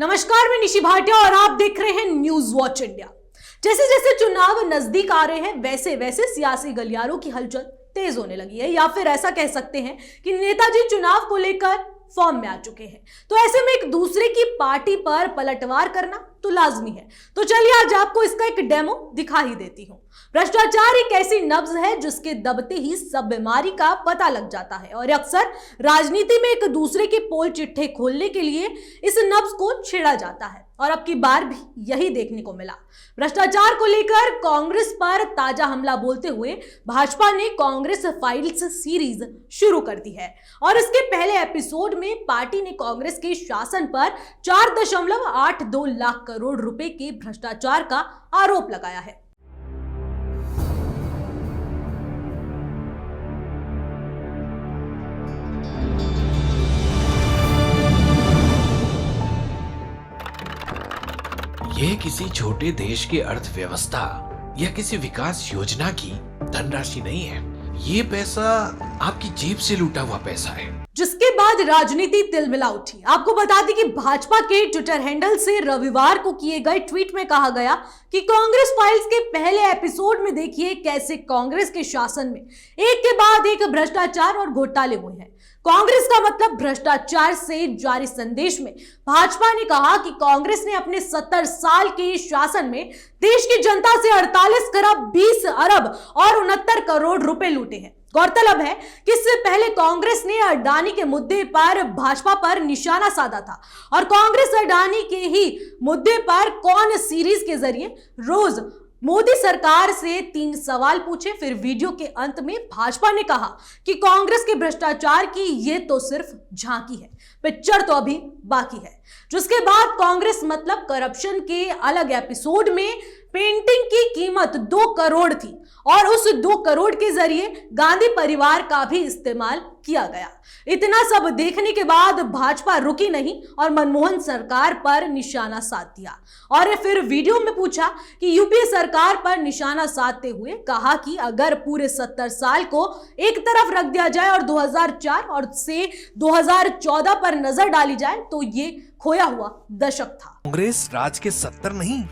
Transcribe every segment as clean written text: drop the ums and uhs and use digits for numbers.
नमस्कार, मैं निशी भाटिया और आप देख रहे हैं न्यूज वॉच इंडिया। जैसे जैसे चुनाव नजदीक आ रहे हैं वैसे वैसे सियासी गलियारों की हलचल तेज होने लगी है, या फिर ऐसा कह सकते हैं कि नेताजी चुनाव को लेकर फॉर्म में आ चुके हैं। तो ऐसे में एक दूसरे की पार्टी पर पलटवार करना तो लाजमी है। तो चलिए आज आपको इसका एक डेमो दिखा ही देती हूं। भ्रष्टाचार एक ऐसी नब्ज है जिसके दबते ही सब बीमारी का पता लग जाता है, और अक्सर राजनीति में एक दूसरे के पोल चिट्ठे खोलने के लिए इस नब्ज को छेड़ा जाता है, और अब की बार भी यही देखने को मिला। भ्रष्टाचार को लेकर कांग्रेस पर ताजा हमला बोलते हुए भाजपा ने कांग्रेस फाइल्स सीरीज शुरू कर दी है, और इसके पहले एपिसोड में पार्टी ने कांग्रेस के शासन पर 4.82 लाख करोड़ रुपए के भ्रष्टाचार का आरोप लगाया है। ये किसी छोटे देश की अर्थव्यवस्था या किसी विकास योजना की धनराशि नहीं है। ये पैसा आपकी जेब से लूटा हुआ पैसा है। जिसके बाद राजनीति तिलमिला उठी। आपको बता दें कि भाजपा के ट्विटर हैंडल से रविवार को किए गए ट्वीट में कहा गया कि कांग्रेस फाइल्स के पहले एपिसोड में देखिए कैसे कांग्रेस के शासन में एक के बाद एक भ्रष्टाचार और घोटाले हुए हैं। कांग्रेस का मतलब भ्रष्टाचार से जारी संदेश में भाजपा ने कहा कि कांग्रेस ने अपने 70 साल के शासन में देश की जनता से 48 खरब 20 अरब और 69 करोड़ रुपए लूटे हैं। गौरतलब है कि इससे पहले कांग्रेस ने अडानी के मुद्दे पर भाजपा पर निशाना साधा था, और कांग्रेस अडानी के ही मुद्दे पर कौन सीरीज के जरिए रोज मोदी सरकार से 3 सवाल पूछे। फिर वीडियो के अंत में भाजपा ने कहा कि कांग्रेस के भ्रष्टाचार की ये तो सिर्फ झांकी है, पिक्चर तो अभी बाकी है। जिसके बाद कांग्रेस मतलब करप्शन के अलग एपिसोड में पेंटिंग की कीमत 2 करोड़ थी, और उस 2 करोड़ के जरिए गांधी परिवार का भी इस्तेमाल किया गया। इतना सब देखने के बाद भाजपा रुकी नहीं और मनमोहन सरकार पर निशाना साध दिया, और फिर वीडियो में पूछा कि यूपीए सरकार पर निशाना साधते हुए कहा कि अगर पूरे 70 साल को एक तरफ रख दिया जाए और 2004 और से 2014 पर नजर डाली जाए तो ये खोया हुआ दशक था। कांग्रेस राज के 70 नहीं,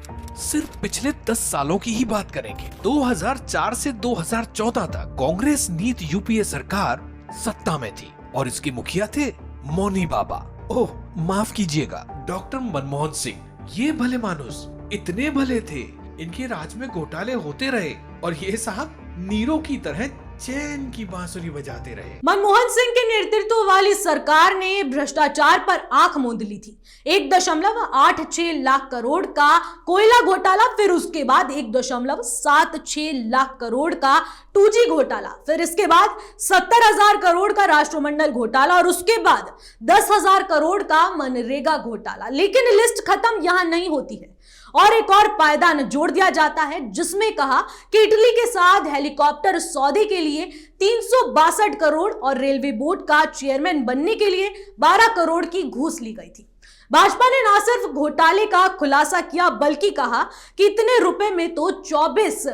सिर्फ पिछले 10 सालों की ही बात करेंगे। 2004 से 2014 तक कांग्रेस नीति यूपीए सरकार सत्ता में थी, और इसके मुखिया थे मौनी बाबा, ओह माफ कीजिएगा, डॉक्टर मनमोहन सिंह। ये भले मानुस इतने भले थे, इनके राज में घोटाले होते रहे, और ये साहब नीरो की तरह चैन की बांसुरी बजाते रहे। मनमोहन सिंह के नेतृत्व वाली सरकार ने भ्रष्टाचार पर आंख मूंद ली थी। 1.86 लाख करोड़ का कोयला घोटाला, फिर उसके बाद 1.76 लाख करोड़ का 2G घोटाला, फिर इसके बाद 70,000 करोड़ का राष्ट्रमंडल घोटाला, और उसके बाद 10,000 करोड़ का मनरेगा घोटाला। लेकिन लिस्ट खत्म यहां नहीं होती है, और एक और पायदान जोड़ दिया जाता है जिसमें कहा कि इटली के साथ हेलीकॉप्टर सौदे के लिए 362 करोड़ और रेलवे बोर्ड का चेयरमैन बनने के लिए 12 करोड़ की घूस ली गई थी। भाजपा ने ना सिर्फ घोटाले का खुलासा किया बल्कि कहा कि इतने रुपए में तो 24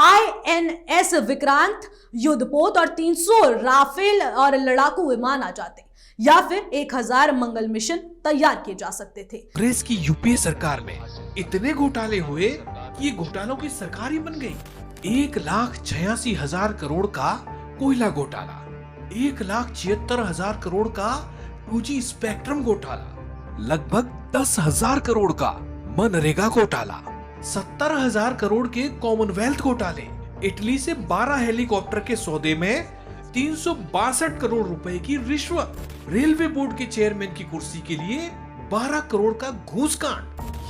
INS विक्रांत युद्धपोत और 300 राफेल और लड़ाकू विमान आ जाते, या फिर 1000 मंगल मिशन तैयार किए जा सकते थे। कांग्रेस की यूपीए सरकार में इतने घोटाले हुए कि ये घोटालों की सरकार ही बन गई। 1,86,000 करोड़ का कोयला घोटाला, 1,76,000 करोड़ का 2G स्पेक्ट्रम घोटाला, लगभग 10,000 करोड़ का मनरेगा घोटाला, 70,000 करोड़ के कॉमनवेल्थ घोटाले, इटली से 12 हेलीकॉप्टर के सौदे में 362 करोड़ रुपए की रिश्वत, रेलवे बोर्ड के चेयरमैन की कुर्सी के लिए 12 करोड़ का घूस कांड।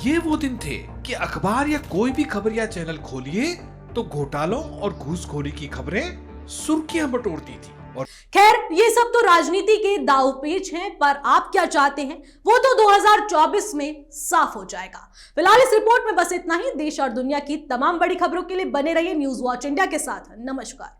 ये वो दिन थे कि अखबार या कोई भी खबर या चैनल खोलिए तो घोटालों और घूसखोरी की खबरें सुर्खियां बटोरती थी। और खैर, ये सब तो राजनीति के दांवपेच हैं, पर आप क्या चाहते हैं वो तो 2024 में साफ हो जाएगा। फिलहाल इस रिपोर्ट में बस इतना ही। देश और दुनिया की तमाम बड़ी खबरों के लिए बने रहिए न्यूज वॉच इंडिया के साथ। नमस्कार।